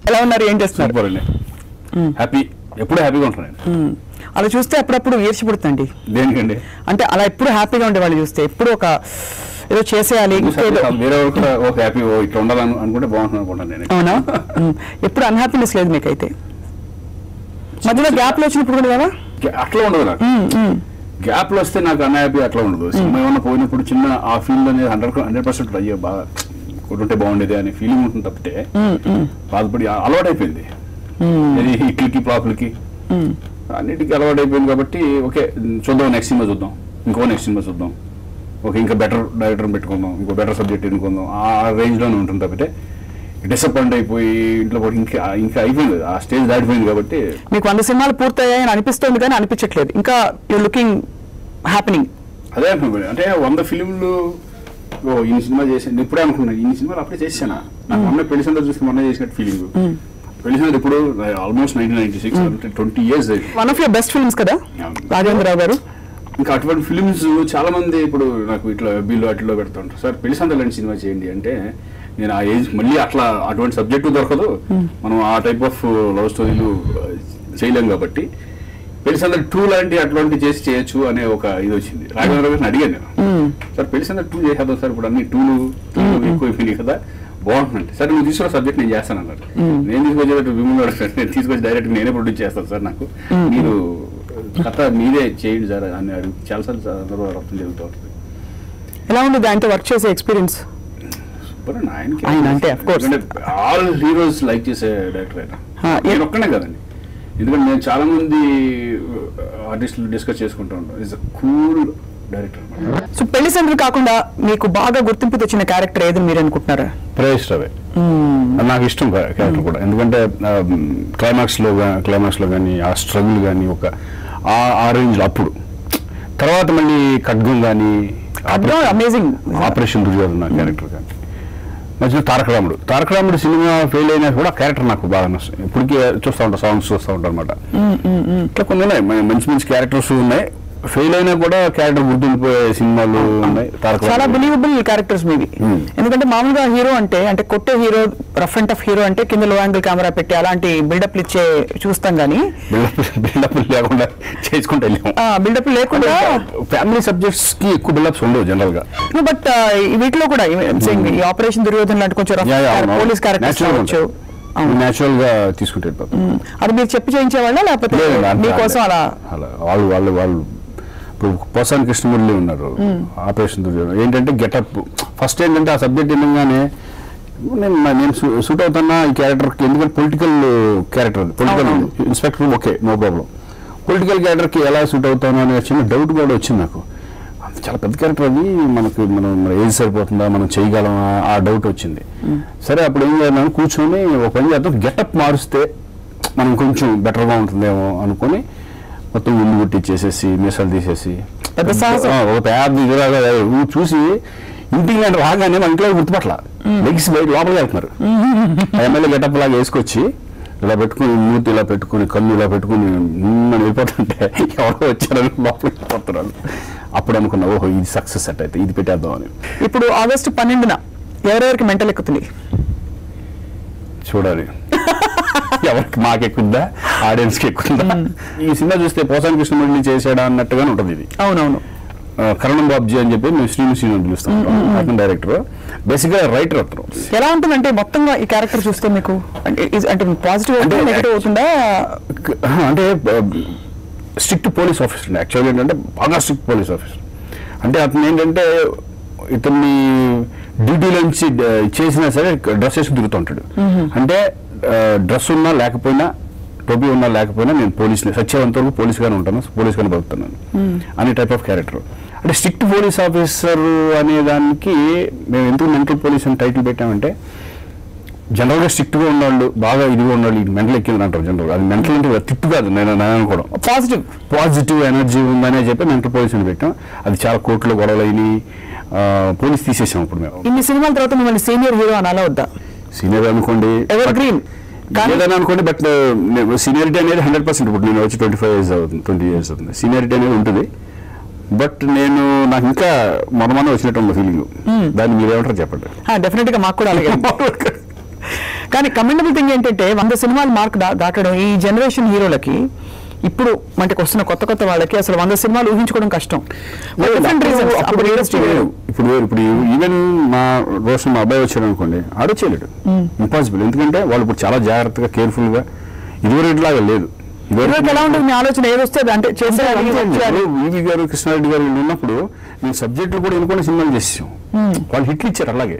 ఎలా ఉన్నారు, ఏం చేస్తున్నారు? హ్యాపీ, ఎప్పుడు హ్యాపీగా ఉంటాను. అలా చూస్తే అప్పుడప్పుడు ఈర్చిపడుతుందండి. దేనికండి? అంటే అలా ఎప్పుడు హ్యాపీగా ఉండే వాళ్ళు చూస్తే ఎప్పుడు ఒక ఏదో చేసేయాలి, వేరే ఒక హ్యాపీ ఇట్లా ఉండాలని అనుకుంటే బాగుంటుంది అనుకుంటాను నేను. అవునా? ఎప్పుడు అన్హ్యాపీనెస్ లేదు మీకైతే? మధ్యలో గ్యాప్లు వచ్చినప్పుడు కూడా కదా? అట్లా ఉండదు నాకు. గ్యాప్లు వస్తే నాకు అన్హ్యాపీ అట్లా ఉండదు. సినిమా ఏమన్నా పోయినప్పుడు చిన్న ఆ ఫీల్డ్ అనేది 100% అయ్యో బాగా కొట్టుంటే బాగుండేది అనే ఫీలింగ్ ఉంటుంది తప్పితే బాధపడి అలవాటు అయిపోయింది. ఇట్లకి ఫ్లాప్లకి అన్నిటికీ అలవాటు అయిపోయింది కాబట్టి ఓకే చూద్దాం, నెక్స్ట్ సినిమా చూద్దాం, నెక్స్ట్ సినిమా చూద్దాం, ఓకే ఇంకా బెటర్ డైరెక్టర్ని పెట్టుకుందాం, ఇంకో బెటర్ సబ్జెక్ట్ ఎన్నుకుందాం, ఆ రేంజ్లోనే ఉంటుంది తప్పితే డిసప్పాయింట్ అయిపోయి ఇంట్లో ఇంకా అయిపోయింది, ఆ స్టేజ్ దాటిపోయింది. కాబట్టి మీకు 100 సినిమాలు పూర్తయ్యాయని అనిపిస్తుంది కానీ అనిపించట్లేదు, ఇంకా యూ లుకింగ్ హ్యాపెనింగ్. అదే అనుకున్నాను, అంటే 100 ఫిలింలు ఇన్ని సినిమా చేసాను ఇప్పుడే అనుకున్నాను, ఇన్ని సినిమాలు అప్పుడే చేసానా, నాకు మొన్న పెళ్లి సందర్భం చూస్తే మొన్న చేసినట్టు ఫీలింగ్. పెళ్లి సందర్భం ఇప్పుడు ఆల్మోస్ట్ 1996 అంటే 20 years. One of your best films కదా రాజేంద్రరావు గారు. ఇంకా అటువంటి ఫిల్మ్స్ చాలా మంది ఇప్పుడు నాకు ఇట్లా బిల్లు అట్లా పెడుతుంటారు, సార్ పెళ్లి సందర్భం లాంటి సినిమా చేయండి అంటే నేను ఆ ఏజ్ మళ్ళీ అట్లా అటువంటి సబ్జెక్టు దొరకదు, మనం ఆ టైప్ ఆఫ్ లవ్ స్టోరీలు చేయలేం కాబట్టి పెళ్లి సందర్భం 2 లాంటి అటువంటి చేసి చేయొచ్చు అనే ఒక ఇది వచ్చింది. రాఘవేంద్ర గారిని అడిగాను నేను, సార్ పెళ్లి సందర్భం 2 చేసేద్దాం సార్, ఇప్పుడు అన్ని 2 ఎక్కువైపోయినాయి కదా, బాగుంటుందంటే సార్ నువ్వు తీసుకున్న సబ్జెక్ట్ నేను చేస్తాను అన్నారు. నేను తీసుకొచ్చేటట్టు విమల్ సార్ నేను తీసుకొచ్చి డైరెక్ట్ నేనే ప్రొడ్యూస్ చేస్తాను సార్, నాకు మీరు కథ మీరే చేయండి సార్ అని అడిగి చాలాసార్లు రక్తం జరుగుతూ ఉంటుంది. ఎలా ఉంది దాంతో వర్క్ చేసే ఎక్స్పీరియన్స్? ఆల్ హీరోస్ లైక్ చేసే డైరెక్టర్ అయినా నేను ఒక్కనే కదండి, ఎందుకంటే నేను చాలా మంది ఆర్టిస్టులు డిస్కస్ చేసుకుంటూ ఉంటాను. It's a cool director. So పెళ్లి సందర్భం కాకుండా మీకు బాగా గుర్తింపు తెచ్చిన క్యారెక్టర్ ఏది మీరు అనుకుంటున్నారా? ప్రేష్ రవే నాకు ఇష్టం క్యారెక్టర్ కూడా, ఎందుకంటే క్లైమాక్స్ లో కానీ ఆ స్ట్రగుల్ కానీ ఒక ఆ రేంజ్ అప్పుడు, తర్వాత మళ్ళీ ఖడ్గం కానీ అమేజింగ్ ఆపరేషన్ దుర్యోధన క్యారెక్టర్ కానీ, మధ్యలో తారక రాముడు సినిమా ఫెయిల్ అయినా కూడా క్యారెక్టర్ నాకు బాగా నచ్చింది. ఇప్పటికీ చూస్తూ ఉంటాను, సాంగ్స్ చూస్తూ ఉంటాను అనమాట. ఇట్లా కొన్ని ఉన్నాయి మంచి క్యారెక్టర్స్ ఉన్నాయి, ఫెయిల్ అయినా కూడా క్యారెక్టర్ గుర్తుండిపోయే సినిమాలు ఉన్నాయి. చాలా బిలీవబుల్ క్యారెక్టర్స్ మీవి. ఎందుకంటే మామూలుగా హీరో అంటే కొట్టే hero, rough and tough hero అంటే కింద లో యాంగిల్ కెమెరా పెట్టి అలాంటి బిల్డప్ ఇచ్చే చూస్తాం కానీ బిల్డప్ లేకుండా చేసుకుంటే బిల్డప్ లేకుండా ఫ్యామిలీ సబ్జెక్ట్స్ కి ఎక్కువ బిల్డప్స్ ఉండవు జనరల్ గా. బట్ వీటిలో కూడా ఈ ఆపరేషన్ దుర్యోధన లాంటి కొంచెం పోలీస్ క్యారెక్టర్స్ కావచ్చు, నేచురల్ గా తీసుకుంటే అది మీరు చెప్పి చేయించేవాళ్ళ లేకపోతే మీకోసం అలా? వాళ్ళు ఇప్పుడు పోసాని కృష్ణమురళి ఉన్నారు ఆపరేషన్ దుర్యోధన, ఏంటంటే గెటప్ ఫస్ట్ ఏంటంటే ఆ సబ్జెక్ట్ వినగానే నేను సూట్ అవుతున్నా ఈ క్యారెక్టర్కి, ఎందుకంటే political character, political inspector okay no problem, political క్యారెక్టర్కి ఎలా సూట్ అవుతాను అనే చిన్న డౌట్ కూడా వచ్చింది నాకు. చాలా పెద్ద క్యారెక్టర్ అది, మనం ఏది సరిపోతుందా, మనం చేయగలమా ఆ డౌట్ వచ్చింది. సరే అప్పుడు ఏం చేయాలని కూర్చొని ఒక పని చేద్దాం, గెటప్ మారుస్తే మనం కొంచెం బెటర్గా ఉంటుందేమో అనుకొని మొత్తం ముందు గుట్టిచ్చేసేసి మీసాలు తీసేసి ఒక పెద్ద చూసి ఇంటికి నేను రాగానే మన ఇంట్లో గుర్తుపట్ల లెగ్స్ బయట లోపలికి వెళ్తున్నారు. ఎమ్మెల్యే గెటప్ లాగా వేసుకొచ్చి ఇలా పెట్టుకుని మూతి ఇలా పెట్టుకుని కన్ను ఇలా పెట్టుకుని మనం వెళ్ళిపోతుంటే ఎవరో వచ్చారని లోపలికి వెళ్ళిపోతున్నారు. అప్పుడు అనుకున్నా ఓహో ఇది సక్సెస్ సెట్ అయితే ఇది పెట్టేద్దాం అని. ఇప్పుడు ఆగస్టు 12న ఎవరెవరికి మెంటల్ ఎక్కుతుంది చూడాలి, ఎవరికి మాకెక్కుద్దా ఆడియన్స్కి ఎక్కుందా. ఈ సినిమా చూస్తే పోసాని కృష్ణమురళి చేసాడా అన్నట్టుగానే ఉంటుంది ఇది. అవునవును. కరణం బాబ్జీ అని చెప్పి మేము శ్రీను చూస్తాం, అతను డైరెక్టర్, బేసిక్గా రైటర్ అతను. ఎలా ఉంటుందంటే మొత్తంగా ఈ క్యారెక్టర్ చూస్తే మీకు అంటే పాజిటివ్ అంటే నెగిటివ్ అవుతుందా? అంటే స్ట్రిక్ట్ పోలీస్ ఆఫీసర్ యాక్చువల్గా, ఏంటంటే బాగా స్ట్రిక్ట్ పోలీస్ ఆఫీసర్. అంటే అతను ఏంటంటే ఇతన్ని డ్యూటీలోంచి చేసినా సరే డ్రెస్ వేసుకుని తిరుగుతుంటాడు. అంటే డ్రెస్ ఉన్నా లేకపోయినా, టోపీ ఉన్నా లేకపోయినా నేను పోలీసుని సత్యవంత వరకు పోలీసుగానే ఉంటాను, పోలీసుగానే బతుకుతున్నాను అనే టైప్ ఆఫ్ క్యారెక్టర్. అంటే స్ట్రిక్ట్ పోలీస్ ఆఫీసర్ అనే దానికి మేము ఎందుకు మెంటల్ పోలీస్ అని టైటిల్ పెట్టామంటే, జనరల్గా స్ట్రిక్ట్గా ఉన్నవాళ్ళు బాగా ఇదిగా ఉన్నవాళ్ళు మెంటల్ ఎక్కిందని అంటారు జనరల్. అది మెంటల్ అంటే తిట్టు కాదు, నేను అనుకోవడం పాజిటివ్ ఎనర్జీ ఉందనే చెప్పి మెంటల్ పోలీస్ అని పెట్టాం. అది చాలా కోర్టులో గొడవలు అయినాయి, పోలీస్ తీసేసాం. ఇప్పుడు మేము ఇన్ని సినిమాల తర్వాత మిమ్మల్ని సీనియర్ హీరో అనాలా వద్దా? సీనియర్ అనుకోండి, ఎవర్ గ్రీన్ ఏదైనా అనుకోండి, బట్ సీనియారిటీ అనేది 100%. ఇప్పుడు నేను వచ్చి 20 years అవుతుంది, సీనియారిటీ అనేది ఉంటుంది. బట్ నాకు ఇంకా మొన్న వచ్చినట్టు ఫీలింగ్, దాన్ని మీరేమంటారు చెప్పండి. డెఫినెట్ గా మాకు కూడా అలాగే. కానీ కమెండబుల్ థింగ్ ఏంటంటే 100 సినిమాలు మార్క్ దాటడం ఈ జనరేషన్ హీరోలకి ఇప్పుడు మనకి వస్తున్న కొత్త వాళ్ళకి అసలు 100 సినిమాలు ఊహించుకోవడం కష్టం. ఇప్పుడు ఈవెన్ మా రోషన్ మా అబ్బాయి వచ్చాడు అనుకోండి, ఆడో చేయలేడు, ఇంపాసిబుల్. ఎందుకంటే వాళ్ళు ఇప్పుడు చాలా జాగ్రత్తగా కేర్ఫుల్ గా ఇదివరలాగా లేదు. ఎలా ఉంటుంది మీ ఆలోచన, ఏది వస్తే అంటే ఈవి గారు కృష్ణారెడ్డి గారు ఉన్నప్పుడు నేను సబ్జెక్టులు కూడా ఎన్నుకొని సినిమాలు చేసాం, వాళ్ళు హిట్లు ఇచ్చారు అలాగే.